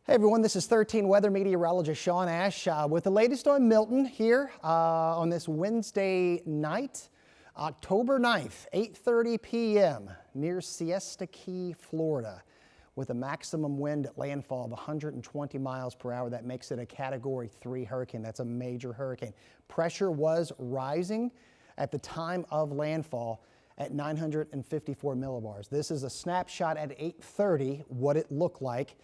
Hey everyone, this is 13 weather meteorologist Sean Ash with the latest on Milton here on this Wednesday night, October 9th, 8:30 p.m. near Siesta Key, Florida, with a maximum wind at landfall of 120 miles per hour. That makes it a Category 3 hurricane. That's a major hurricane. Pressure was rising at the time of landfall at 954 millibars. This is a snapshot at 8:30, what it looked like.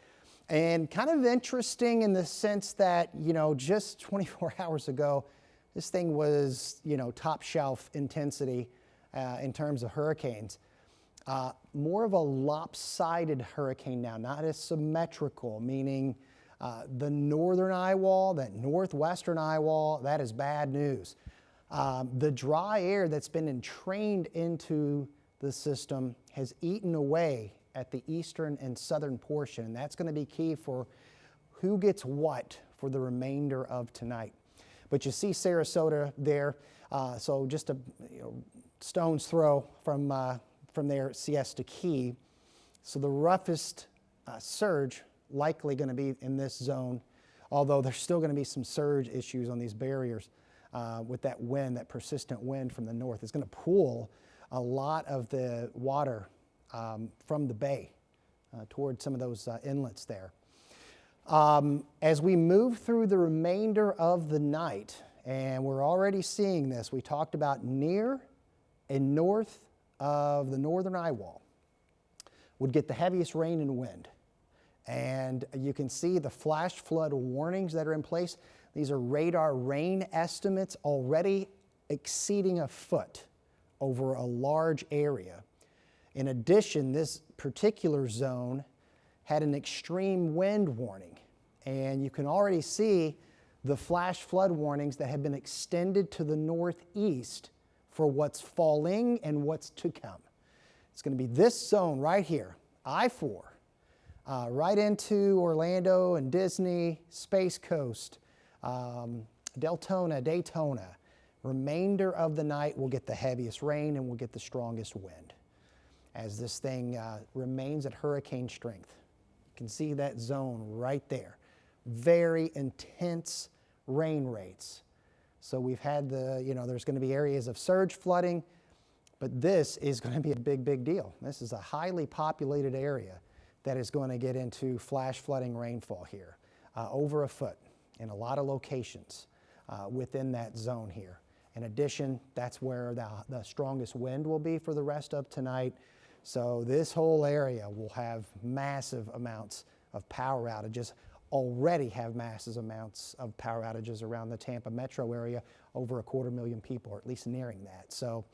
And kind of interesting in the sense that, just 24 hours ago, this thing was, top shelf intensity in terms of hurricanes. More of a lopsided hurricane now, not as symmetrical, meaning the northern eye wall, that northwestern eye wall, that is bad news. The dry air that's been entrained into the system has eaten away at the eastern and southern portion, and that's going to be key for who gets what for the remainder of tonight. But you see Sarasota there, so just a stone's throw from there at Siesta Key. So the roughest surge likely going to be in this zone, although there's still going to be some surge issues on these barriers with that wind, that persistent wind from the north. It's going to pull a lot of the water from the bay toward some of those inlets there. As we move through the remainder of the night, and we're already seeing this, we talked about near and north of the northern eye wall would get the heaviest rain and wind. And you can see the flash flood warnings that are in place. These are radar rain estimates already exceeding a foot over a large area. In addition, this particular zone had an extreme wind warning, and you can already see the flash flood warnings that have been extended to the northeast for what's falling and what's to come. It's going to be this zone right here, I-4, right into Orlando and Disney, Space Coast, Deltona, Daytona. Remainder of the night will get the heaviest rain and will get the strongest wind as this thing remains at hurricane strength. You can see that zone right there. Very intense rain rates. So we've had there's going to be areas of surge flooding, but this is going to be a big, big deal. This is a highly populated area that is going to get into flash flooding rainfall here, over a foot in a lot of locations within that zone here. In addition, that's where the strongest wind will be for the rest of tonight. So this whole area will have massive amounts of power outages, already have massive amounts of power outages around the Tampa metro area, over 250,000 people, or at least nearing that. So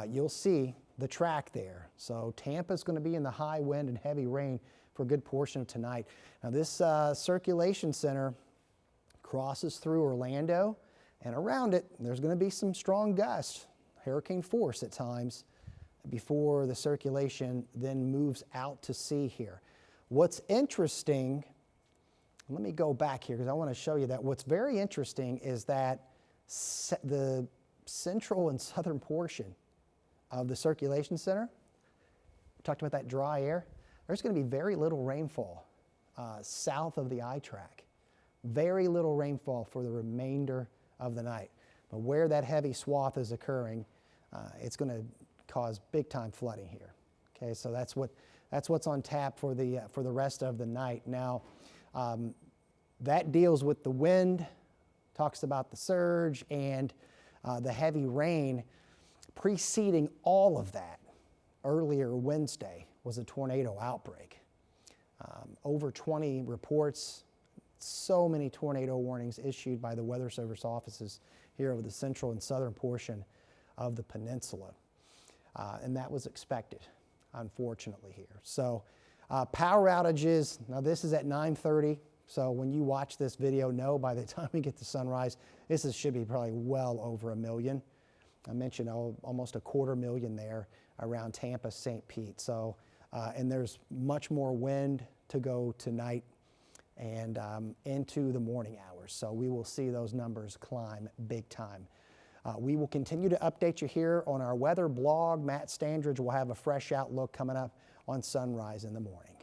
you'll see the track there. So Tampa's going to be in the high wind and heavy rain for a good portion of tonight. Now this circulation center crosses through Orlando, and around it there's going to be some strong gusts, hurricane force at times, before the circulation then moves out to sea here. What's interesting, let me go back here because I want to show you that. What's very interesting is that the central and southern portion of the circulation center, we talked about that dry air, there's going to be very little rainfall south of the eye track. Very little rainfall for the remainder of the night. But where that heavy swath is occurring, it's going to cause big time flooding here. Okay, so that's what's on tap for the rest of the night. Now, that deals with the wind, talks about the surge and the heavy rain. Preceding all of that, earlier Wednesday was a tornado outbreak. Over 20 reports, so many tornado warnings issued by the Weather Service offices here over the central and southern portion of the peninsula. And that was expected, unfortunately, here. So power outages, now this is at 9:30, so when you watch this video, know by the time we get to sunrise, should be probably well over 1 million. I mentioned almost 250,000 there around Tampa, St. Pete. So, and there's much more wind to go tonight and into the morning hours. So we will see those numbers climb big time. We will continue to update you here on our weather blog. Matt Standridge will have a fresh outlook coming up on sunrise in the morning.